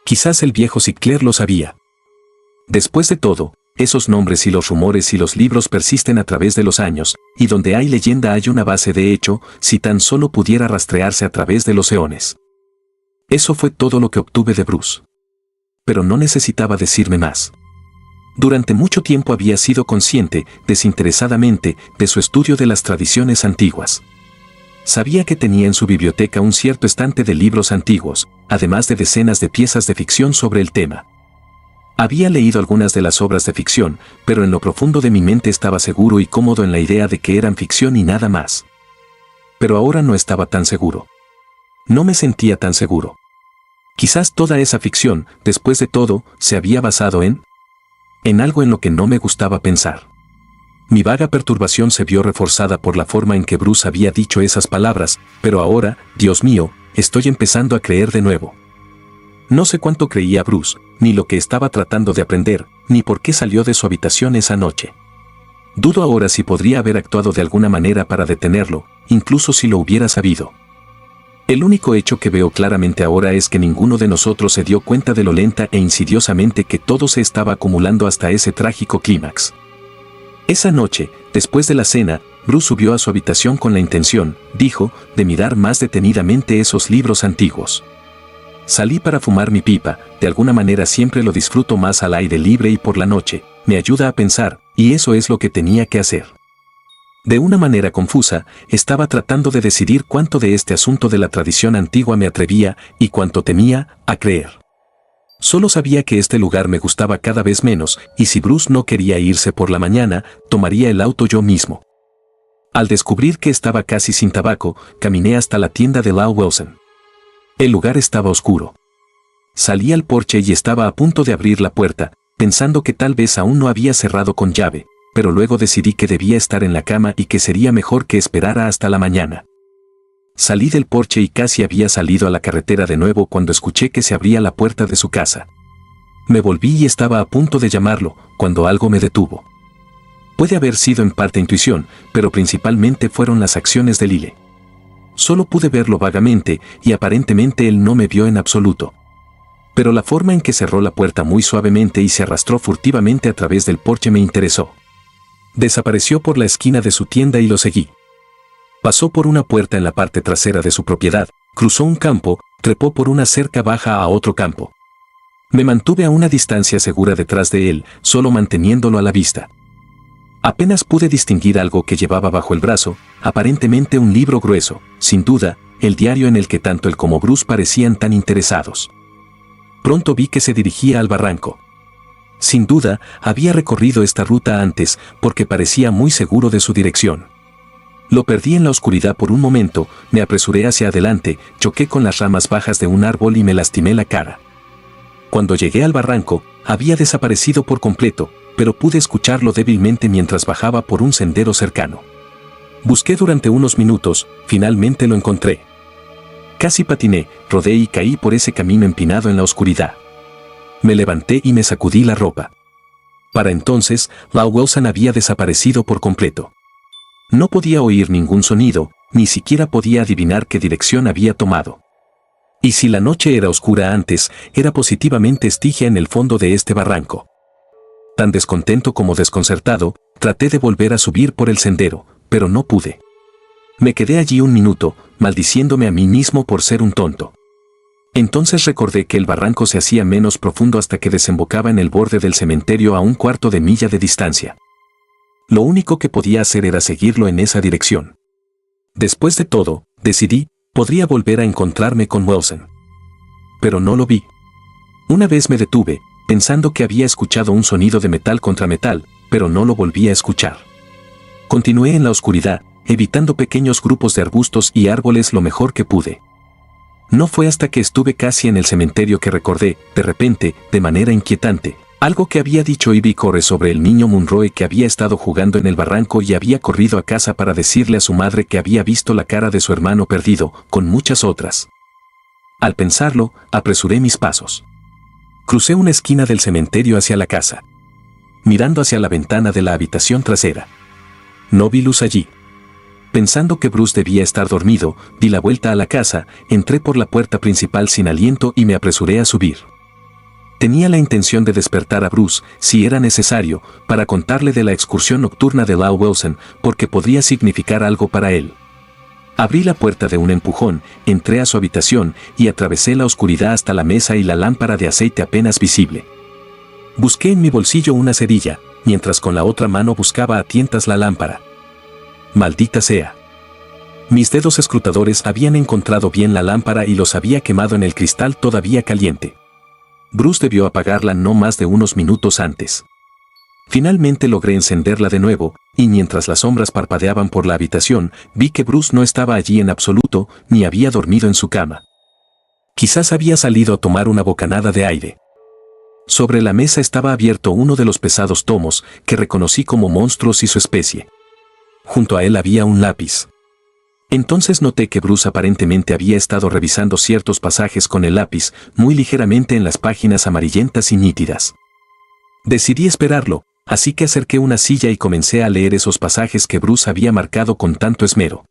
Quizás el viejo Sinclair lo sabía. Después de todo, esos nombres y los rumores y los libros persisten a través de los años, y donde hay leyenda hay una base de hecho, si tan solo pudiera rastrearse a través de los eones. Eso fue todo lo que obtuve de Bruce. Pero no necesitaba decirme más. Durante mucho tiempo había sido consciente, desinteresadamente, de su estudio de las tradiciones antiguas. Sabía que tenía en su biblioteca un cierto estante de libros antiguos, además de decenas de piezas de ficción sobre el tema. Había leído algunas de las obras de ficción, pero en lo profundo de mi mente estaba seguro y cómodo en la idea de que eran ficción y nada más. Pero ahora no estaba tan seguro. No me sentía tan seguro. Quizás toda esa ficción, después de todo, se había basado en algo en lo que no me gustaba pensar. Mi vaga perturbación se vio reforzada por la forma en que Bruce había dicho esas palabras, pero ahora, Dios mío, estoy empezando a creer de nuevo. No sé cuánto creía Bruce, ni lo que estaba tratando de aprender, ni por qué salió de su habitación esa noche. Dudo ahora si podría haber actuado de alguna manera para detenerlo, incluso si lo hubiera sabido. El único hecho que veo claramente ahora es que ninguno de nosotros se dio cuenta de lo lenta e insidiosamente que todo se estaba acumulando hasta ese trágico clímax. Esa noche, después de la cena, Bruce subió a su habitación con la intención, dijo, de mirar más detenidamente esos libros antiguos. Salí para fumar mi pipa, de alguna manera siempre lo disfruto más al aire libre y por la noche, me ayuda a pensar, y eso es lo que tenía que hacer. De una manera confusa, estaba tratando de decidir cuánto de este asunto de la tradición antigua me atrevía y cuánto temía a creer. Solo sabía que este lugar me gustaba cada vez menos y si Bruce no quería irse por la mañana, tomaría el auto yo mismo. Al descubrir que estaba casi sin tabaco, caminé hasta la tienda de Lal Wilson. El lugar estaba oscuro. Salí al porche y estaba a punto de abrir la puerta, pensando que tal vez aún no había cerrado con llave, pero luego decidí que debía estar en la cama y que sería mejor que esperara hasta la mañana. Salí del porche y casi había salido a la carretera de nuevo cuando escuché que se abría la puerta de su casa. Me volví y estaba a punto de llamarlo, cuando algo me detuvo. Puede haber sido en parte intuición, pero principalmente fueron las acciones de Lyle. Solo pude verlo vagamente y aparentemente él no me vio en absoluto. Pero la forma en que cerró la puerta muy suavemente y se arrastró furtivamente a través del porche me interesó. Desapareció por la esquina de su tienda y lo seguí. Pasó por una puerta en la parte trasera de su propiedad, cruzó un campo, trepó por una cerca baja a otro campo. Me mantuve a una distancia segura detrás de él, solo manteniéndolo a la vista. Apenas pude distinguir algo que llevaba bajo el brazo, aparentemente un libro grueso, sin duda, el diario en el que tanto él como Bruce parecían tan interesados. Pronto vi que se dirigía al barranco. Sin duda, había recorrido esta ruta antes, porque parecía muy seguro de su dirección. Lo perdí en la oscuridad por un momento, me apresuré hacia adelante, choqué con las ramas bajas de un árbol y me lastimé la cara. Cuando llegué al barranco, había desaparecido por completo, pero pude escucharlo débilmente mientras bajaba por un sendero cercano. Busqué durante unos minutos, finalmente lo encontré. Casi patiné, rodé y caí por ese camino empinado en la oscuridad. Me levanté y me sacudí la ropa. Para entonces, Lal Wilson había desaparecido por completo. No podía oír ningún sonido, ni siquiera podía adivinar qué dirección había tomado. Y si la noche era oscura antes, era positivamente estigia en el fondo de este barranco. Tan descontento como desconcertado, traté de volver a subir por el sendero, pero no pude. Me quedé allí un minuto, maldiciéndome a mí mismo por ser un tonto. Entonces recordé que el barranco se hacía menos profundo hasta que desembocaba en el borde del cementerio a un cuarto de milla de distancia. Lo único que podía hacer era seguirlo en esa dirección. Después de todo, decidí, podría volver a encontrarme con Wilson. Pero no lo vi. Una vez me detuve, pensando que había escuchado un sonido de metal contra metal, pero no lo volví a escuchar. Continué en la oscuridad, evitando pequeños grupos de arbustos y árboles lo mejor que pude. No fue hasta que estuve casi en el cementerio que recordé, de repente, de manera inquietante, algo que había dicho Ivy Corre sobre el niño Munroe que había estado jugando en el barranco y había corrido a casa para decirle a su madre que había visto la cara de su hermano perdido, con muchas otras. Al pensarlo, apresuré mis pasos. Crucé una esquina del cementerio hacia la casa, mirando hacia la ventana de la habitación trasera. No vi luz allí. Pensando que Bruce debía estar dormido, di la vuelta a la casa, entré por la puerta principal sin aliento y me apresuré a subir. Tenía la intención de despertar a Bruce, si era necesario, para contarle de la excursión nocturna de Lowell Wilson, porque podría significar algo para él. Abrí la puerta de un empujón, entré a su habitación y atravesé la oscuridad hasta la mesa y la lámpara de aceite apenas visible. Busqué en mi bolsillo una cerilla, mientras con la otra mano buscaba a tientas la lámpara. Maldita sea. Mis dedos escrutadores habían encontrado bien la lámpara y los había quemado en el cristal todavía caliente. Bruce debió apagarla no más de unos minutos antes. Finalmente logré encenderla de nuevo, y mientras las sombras parpadeaban por la habitación, vi que Bruce no estaba allí en absoluto, ni había dormido en su cama. Quizás había salido a tomar una bocanada de aire. Sobre la mesa estaba abierto uno de los pesados tomos, que reconocí como Monstruos y su especie. Junto a él había un lápiz. Entonces noté que Bruce aparentemente había estado revisando ciertos pasajes con el lápiz, muy ligeramente en las páginas amarillentas y nítidas. Decidí esperarlo, así que acerqué una silla y comencé a leer esos pasajes que Bruce había marcado con tanto esmero.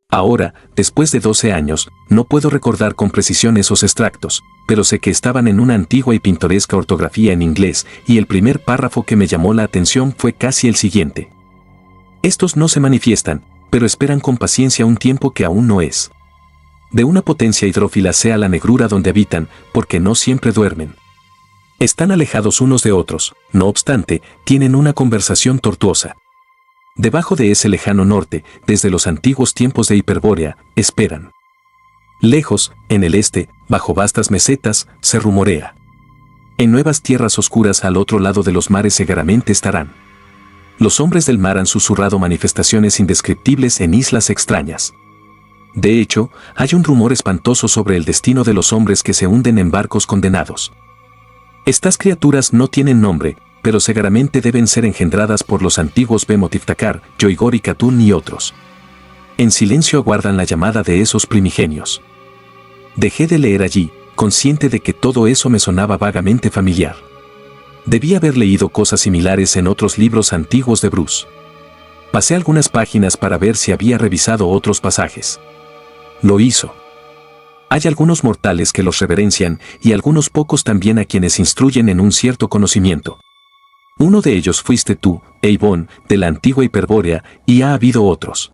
Ahora, después de 12 años, no puedo recordar con precisión esos extractos, pero sé que estaban en una antigua y pintoresca ortografía en inglés, y el primer párrafo que me llamó la atención fue casi el siguiente. Estos no se manifiestan, pero esperan con paciencia un tiempo que aún no es. De una potencia hidrófila sea la negrura donde habitan, porque no siempre duermen. Están alejados unos de otros, no obstante, tienen una conversación tortuosa. Debajo de ese lejano norte, desde los antiguos tiempos de Hiperbórea, esperan. Lejos, en el este, bajo vastas mesetas, se rumorea. En nuevas tierras oscuras al otro lado de los mares seguramente estarán. Los hombres del mar han susurrado manifestaciones indescriptibles en islas extrañas. De hecho, hay un rumor espantoso sobre el destino de los hombres que se hunden en barcos condenados. Estas criaturas no tienen nombre, pero seguramente deben ser engendradas por los antiguos Behemoth Iftakar, Yoigor y Katun y otros. En silencio aguardan la llamada de esos primigenios. Dejé de leer allí, consciente de que todo eso me sonaba vagamente familiar. Debí haber leído cosas similares en otros libros antiguos de Bruce. Pasé algunas páginas para ver si había revisado otros pasajes. Lo hizo. Hay algunos mortales que los reverencian y algunos pocos también a quienes instruyen en un cierto conocimiento. Uno de ellos fuiste tú, Eivon, de la antigua Hiperbórea, y ha habido otros.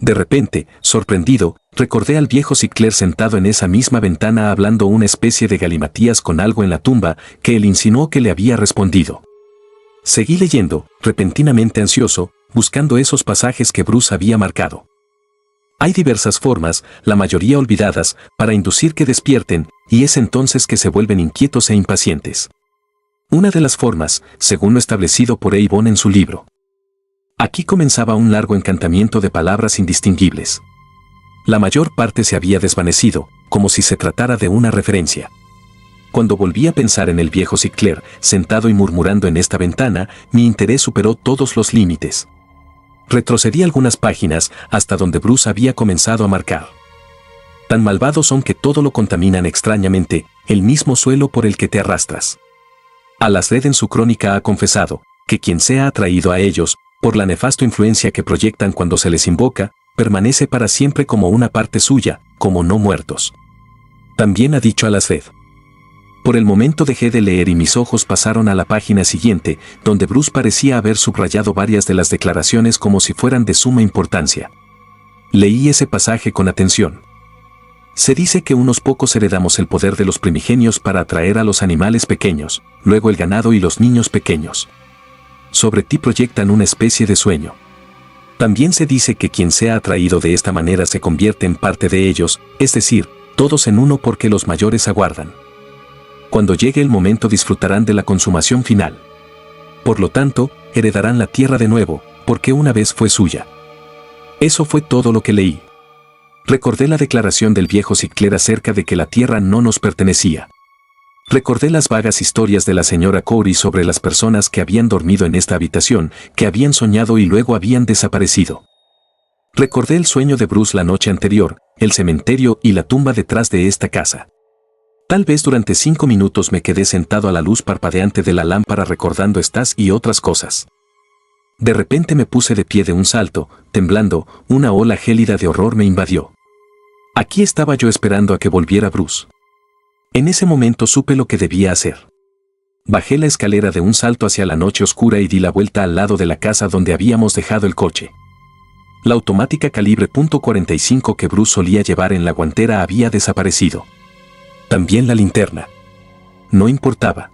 De repente, sorprendido, recordé al viejo Sinclair sentado en esa misma ventana hablando una especie de galimatías con algo en la tumba que él insinuó que le había respondido. Seguí leyendo, repentinamente ansioso, buscando esos pasajes que Bruce había marcado. Hay diversas formas, la mayoría olvidadas, para inducir que despierten, y es entonces que se vuelven inquietos e impacientes. Una de las formas, según lo establecido por Eivon en su libro. Aquí comenzaba un largo encantamiento de palabras indistinguibles. La mayor parte se había desvanecido, como si se tratara de una referencia. Cuando volví a pensar en el viejo Sinclair, sentado y murmurando en esta ventana, mi interés superó todos los límites. Retrocedí algunas páginas hasta donde Bruce había comenzado a marcar. Tan malvados son que todo lo contaminan extrañamente, el mismo suelo por el que te arrastras. Al-Azred en su crónica ha confesado que quien sea atraído a ellos, por la nefasta influencia que proyectan cuando se les invoca, permanece para siempre como una parte suya, como no muertos. También ha dicho a las Fed. Por el momento dejé de leer y mis ojos pasaron a la página siguiente, donde Bruce parecía haber subrayado varias de las declaraciones como si fueran de suma importancia. Leí ese pasaje con atención. Se dice que unos pocos heredamos el poder de los primigenios para atraer a los animales pequeños, luego el ganado y los niños pequeños. Sobre ti proyectan una especie de sueño. También se dice que quien sea atraído de esta manera se convierte en parte de ellos, es decir, todos en uno porque los mayores aguardan. Cuando llegue el momento disfrutarán de la consumación final. Por lo tanto, heredarán la tierra de nuevo, porque una vez fue suya. Eso fue todo lo que leí. Recordé la declaración del viejo Sinclair acerca de que la tierra no nos pertenecía. Recordé las vagas historias de la señora Corey sobre las personas que habían dormido en esta habitación, que habían soñado y luego habían desaparecido. Recordé el sueño de Bruce la noche anterior, el cementerio y la tumba detrás de esta casa. Tal vez durante 5 minutos me quedé sentado a la luz parpadeante de la lámpara recordando estas y otras cosas. De repente me puse de pie de un salto, temblando, una ola gélida de horror me invadió. Aquí estaba yo esperando a que volviera Bruce. En ese momento supe lo que debía hacer. Bajé la escalera de un salto hacia la noche oscura y di la vuelta al lado de la casa donde habíamos dejado el coche. La automática calibre .45 que Bruce solía llevar en la guantera había desaparecido. También la linterna. No importaba.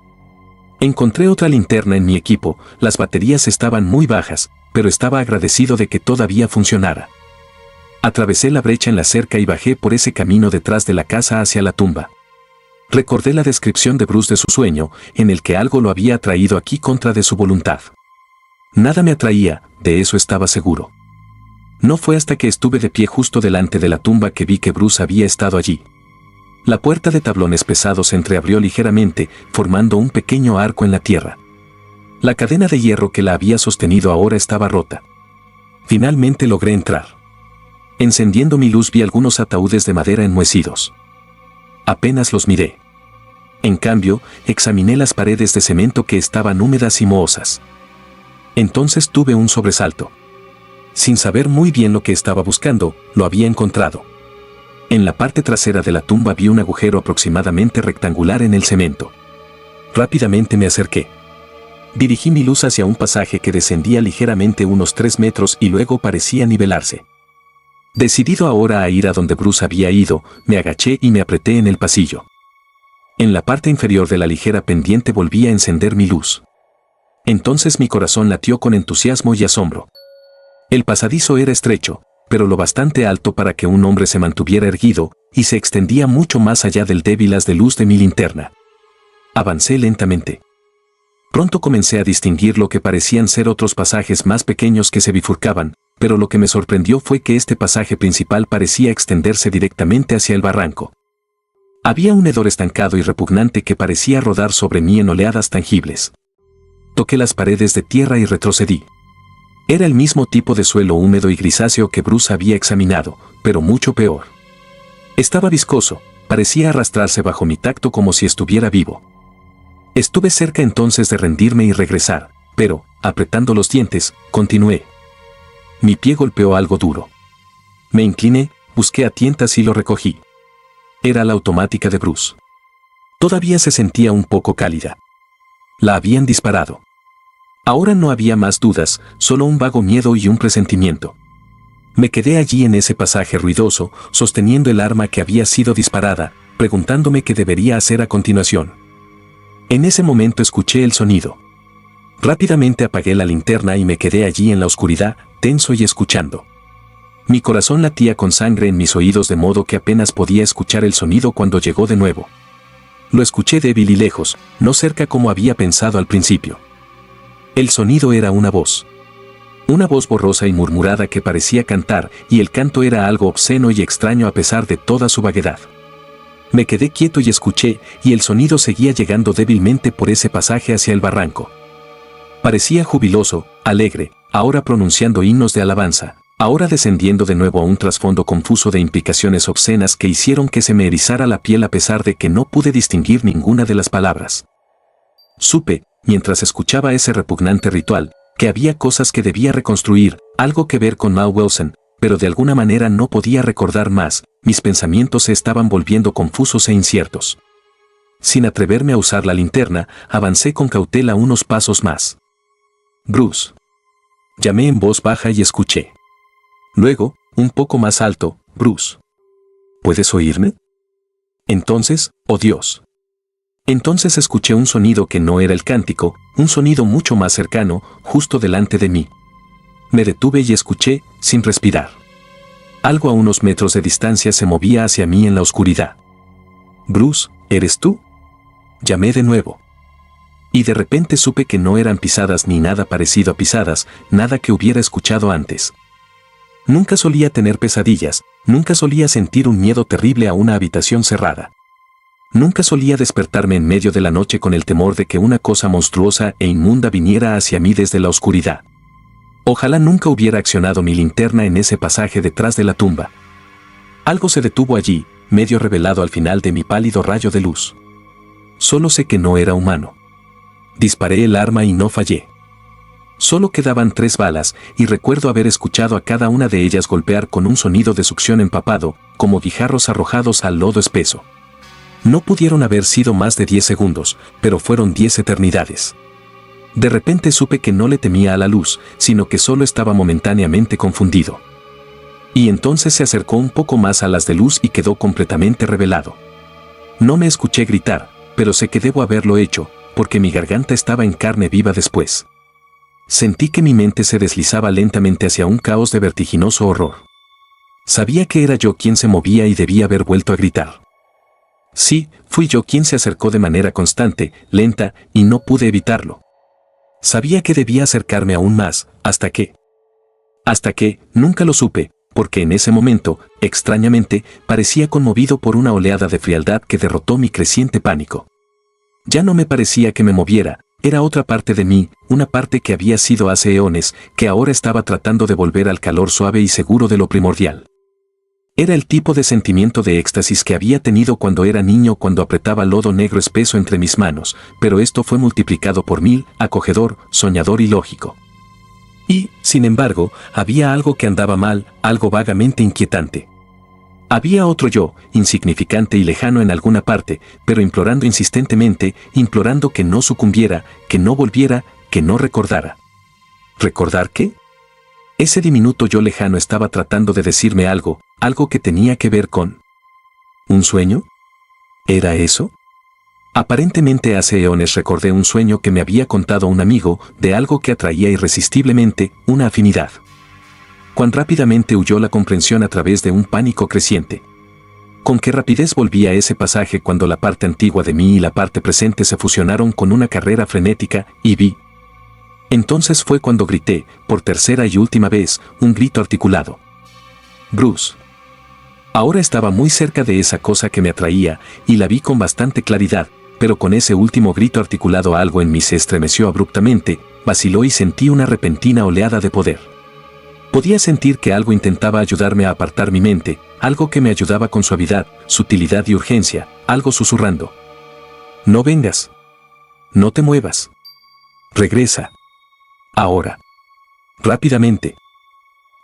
Encontré otra linterna en mi equipo, las baterías estaban muy bajas, pero estaba agradecido de que todavía funcionara. Atravesé la brecha en la cerca y bajé por ese camino detrás de la casa hacia la tumba. Recordé la descripción de Bruce de su sueño, en el que algo lo había atraído aquí contra de su voluntad. Nada me atraía, de eso estaba seguro. No fue hasta que estuve de pie justo delante de la tumba que vi que Bruce había estado allí. La puerta de tablones pesados se entreabrió ligeramente, formando un pequeño arco en la tierra. La cadena de hierro que la había sostenido ahora estaba rota. Finalmente logré entrar. Encendiendo mi luz vi algunos ataúdes de madera enmohecidos. Apenas los miré. En cambio, examiné las paredes de cemento que estaban húmedas y mohosas. Entonces tuve un sobresalto. Sin saber muy bien lo que estaba buscando, lo había encontrado. En la parte trasera de la tumba vi un agujero aproximadamente rectangular en el cemento. Rápidamente me acerqué. Dirigí mi luz hacia un pasaje que descendía ligeramente unos 3 metros y luego parecía nivelarse. Decidido ahora a ir a donde Bruce había ido, me agaché y me apreté en el pasillo. En la parte inferior de la ligera pendiente volví a encender mi luz. Entonces mi corazón latió con entusiasmo y asombro. El pasadizo era estrecho, pero lo bastante alto para que un hombre se mantuviera erguido, y se extendía mucho más allá del débil haz de luz de mi linterna. Avancé lentamente. Pronto comencé a distinguir lo que parecían ser otros pasajes más pequeños que se bifurcaban, pero lo que me sorprendió fue que este pasaje principal parecía extenderse directamente hacia el barranco. Había un hedor estancado y repugnante que parecía rodar sobre mí en oleadas tangibles. Toqué las paredes de tierra y retrocedí. Era el mismo tipo de suelo húmedo y grisáceo que Bruce había examinado, pero mucho peor. Estaba viscoso, parecía arrastrarse bajo mi tacto como si estuviera vivo. Estuve cerca entonces de rendirme y regresar, pero, apretando los dientes, continué. Mi pie golpeó algo duro. Me incliné, busqué a tientas y lo recogí. Era la automática de Bruce. Todavía se sentía un poco cálida. La habían disparado. Ahora no había más dudas, solo un vago miedo y un presentimiento. Me quedé allí en ese pasaje ruidoso, sosteniendo el arma que había sido disparada, preguntándome qué debería hacer a continuación. En ese momento escuché el sonido. Rápidamente apagué la linterna y me quedé allí en la oscuridad, tenso y escuchando. Mi corazón latía con sangre en mis oídos de modo que apenas podía escuchar el sonido cuando llegó de nuevo. Lo escuché débil y lejos, no cerca como había pensado al principio. El sonido era una voz. Una voz borrosa y murmurada que parecía cantar, y el canto era algo obsceno y extraño a pesar de toda su vaguedad. Me quedé quieto y escuché, y el sonido seguía llegando débilmente por ese pasaje hacia el barranco. Parecía jubiloso, alegre, ahora pronunciando himnos de alabanza, ahora descendiendo de nuevo a un trasfondo confuso de implicaciones obscenas que hicieron que se me erizara la piel a pesar de que no pude distinguir ninguna de las palabras. Supe, mientras escuchaba ese repugnante ritual, que había cosas que debía reconstruir, algo que ver con Mal Wilson, pero de alguna manera no podía recordar más, mis pensamientos se estaban volviendo confusos e inciertos. Sin atreverme a usar la linterna, avancé con cautela unos pasos más. «Bruce». Llamé en voz baja y escuché. Luego, un poco más alto, «Bruce. ¿Puedes oírme?» Entonces, ¡oh Dios! Entonces escuché un sonido que no era el cántico, un sonido mucho más cercano, justo delante de mí. Me detuve y escuché, sin respirar. Algo a unos metros de distancia se movía hacia mí en la oscuridad. «Bruce, ¿eres tú?». Llamé de nuevo. Y de repente supe que no eran pisadas ni nada parecido a pisadas, nada que hubiera escuchado antes. Nunca solía tener pesadillas, nunca solía sentir un miedo terrible a una habitación cerrada. Nunca solía despertarme en medio de la noche con el temor de que una cosa monstruosa e inmunda viniera hacia mí desde la oscuridad. Ojalá nunca hubiera accionado mi linterna en ese pasaje detrás de la tumba. Algo se detuvo allí, medio revelado al final de mi pálido rayo de luz. Solo sé que no era humano. Disparé el arma y no fallé. Solo quedaban 3 balas, y recuerdo haber escuchado a cada una de ellas golpear con un sonido de succión empapado, como guijarros arrojados al lodo espeso. No pudieron haber sido más de 10 segundos, pero fueron 10 eternidades. De repente supe que no le temía a la luz, sino que solo estaba momentáneamente confundido. Y entonces se acercó un poco más a las de luz y quedó completamente revelado. No me escuché gritar, pero sé que debo haberlo hecho, porque mi garganta estaba en carne viva después. Sentí que mi mente se deslizaba lentamente hacia un caos de vertiginoso horror. Sabía que era yo quien se movía y debía haber vuelto a gritar. Sí, fui yo quien se acercó de manera constante, lenta, y no pude evitarlo. Sabía que debía acercarme aún más, hasta que, nunca lo supe, porque en ese momento, extrañamente, parecía conmovido por una oleada de frialdad que derrotó mi creciente pánico. Ya no me parecía que me moviera, era otra parte de mí, una parte que había sido hace eones, que ahora estaba tratando de volver al calor suave y seguro de lo primordial. Era el tipo de sentimiento de éxtasis que había tenido cuando era niño cuando apretaba lodo negro espeso entre mis manos, pero esto fue multiplicado por 1000, acogedor, soñador y lógico. Y, sin embargo, había algo que andaba mal, algo vagamente inquietante. Había otro yo, insignificante y lejano en alguna parte, pero implorando insistentemente, implorando que no sucumbiera, que no volviera, que no recordara. ¿Recordar qué? Ese diminuto yo lejano estaba tratando de decirme algo, algo que tenía que ver con... ¿un sueño? ¿Era eso? Aparentemente hace eones recordé un sueño que me había contado un amigo, de algo que atraía irresistiblemente, una afinidad. Cuán rápidamente huyó la comprensión a través de un pánico creciente. Con qué rapidez volví a ese pasaje cuando la parte antigua de mí y la parte presente se fusionaron con una carrera frenética, y vi. Entonces fue cuando grité, por tercera y última vez, un grito articulado. «Bruce». Ahora estaba muy cerca de esa cosa que me atraía, y la vi con bastante claridad, pero con ese último grito articulado algo en mí se estremeció abruptamente, vaciló y sentí una repentina oleada de poder. Podía sentir que algo intentaba ayudarme a apartar mi mente, algo que me ayudaba con suavidad, sutilidad y urgencia, algo susurrando. «No vengas. No te muevas. Regresa. Ahora. Rápidamente».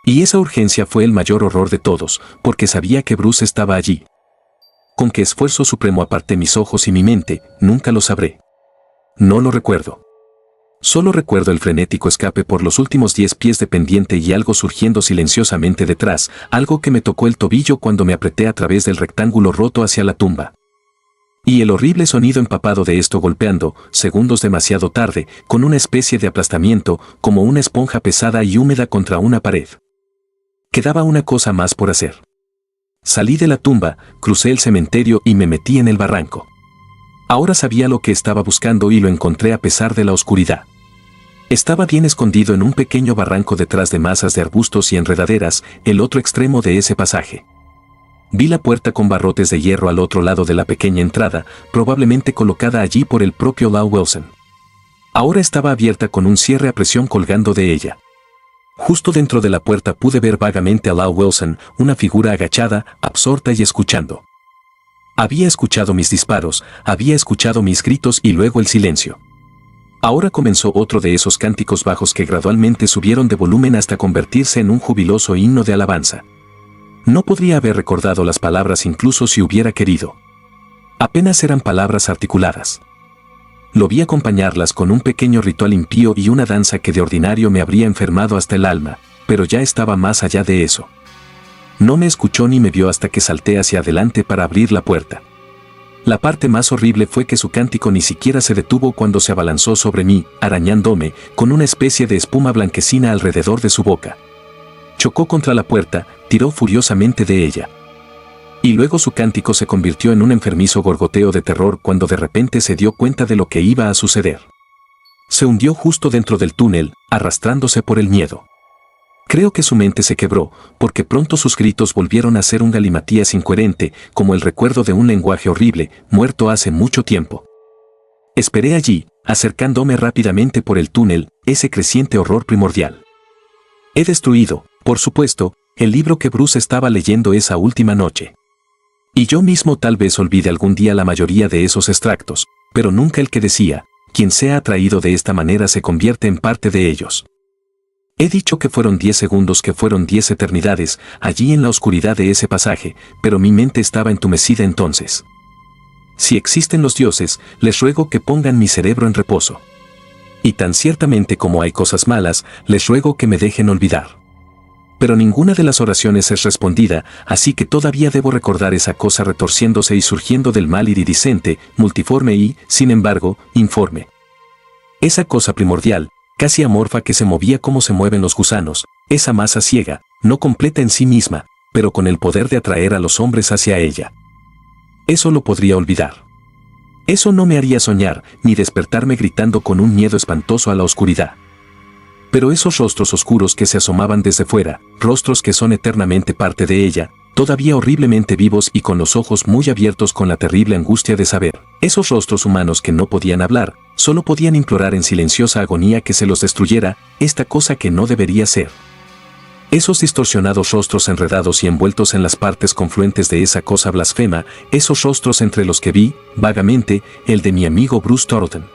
Y esa urgencia fue el mayor horror de todos, porque sabía que Bruce estaba allí. Con qué esfuerzo supremo aparté mis ojos y mi mente, nunca lo sabré. No lo recuerdo. Solo recuerdo el frenético escape por los últimos 10 pies de pendiente y algo surgiendo silenciosamente detrás, algo que me tocó el tobillo cuando me apreté a través del rectángulo roto hacia la tumba. Y el horrible sonido empapado de esto golpeando, segundos demasiado tarde, con una especie de aplastamiento, como una esponja pesada y húmeda contra una pared. Quedaba una cosa más por hacer. Salí de la tumba, crucé el cementerio y me metí en el barranco. Ahora sabía lo que estaba buscando y lo encontré a pesar de la oscuridad. Estaba bien escondido en un pequeño barranco detrás de masas de arbustos y enredaderas, el otro extremo de ese pasaje. Vi la puerta con barrotes de hierro al otro lado de la pequeña entrada, probablemente colocada allí por el propio Law Wilson. Ahora estaba abierta con un cierre a presión colgando de ella. Justo dentro de la puerta pude ver vagamente a Law Wilson, una figura agachada, absorta y escuchando. Había escuchado mis disparos, había escuchado mis gritos y luego el silencio. Ahora comenzó otro de esos cánticos bajos que gradualmente subieron de volumen hasta convertirse en un jubiloso himno de alabanza. No podría haber recordado las palabras incluso si hubiera querido. Apenas eran palabras articuladas. Lo vi acompañarlas con un pequeño ritual impío y una danza que de ordinario me habría enfermado hasta el alma, pero ya estaba más allá de eso. No me escuchó ni me vio hasta que salté hacia adelante para abrir la puerta. La parte más horrible fue que su cántico ni siquiera se detuvo cuando se abalanzó sobre mí, arañándome, con una especie de espuma blanquecina alrededor de su boca. Chocó contra la puerta, tiró furiosamente de ella. Y luego su cántico se convirtió en un enfermizo gorgoteo de terror cuando de repente se dio cuenta de lo que iba a suceder. Se hundió justo dentro del túnel, arrastrándose por el miedo. Creo que su mente se quebró, porque pronto sus gritos volvieron a ser un galimatías incoherente, como el recuerdo de un lenguaje horrible, muerto hace mucho tiempo. Esperé allí, acercándome rápidamente por el túnel, ese creciente horror primordial. He destruido, por supuesto, el libro que Bruce estaba leyendo esa última noche. Y yo mismo tal vez olvide algún día la mayoría de esos extractos, pero nunca el que decía, quien sea atraído de esta manera se convierte en parte de ellos. He dicho que fueron 10 segundos, que fueron 10 eternidades, allí en la oscuridad de ese pasaje, pero mi mente estaba entumecida entonces. Si existen los dioses, les ruego que pongan mi cerebro en reposo. Y tan ciertamente como hay cosas malas, les ruego que me dejen olvidar. Pero ninguna de las oraciones es respondida, así que todavía debo recordar esa cosa retorciéndose y surgiendo del mal iridiscente, multiforme y, sin embargo, informe. Esa cosa primordial, casi amorfa que se movía como se mueven los gusanos, esa masa ciega, no completa en sí misma, pero con el poder de atraer a los hombres hacia ella. Eso lo podría olvidar. Eso no me haría soñar, ni despertarme gritando con un miedo espantoso a la oscuridad. Pero esos rostros oscuros que se asomaban desde fuera, rostros que son eternamente parte de ella, todavía horriblemente vivos y con los ojos muy abiertos con la terrible angustia de saber, esos rostros humanos que no podían hablar, solo podían implorar en silenciosa agonía que se los destruyera, esta cosa que no debería ser. Esos distorsionados rostros enredados y envueltos en las partes confluentes de esa cosa blasfema, esos rostros entre los que vi, vagamente, el de mi amigo Bruce Thornton.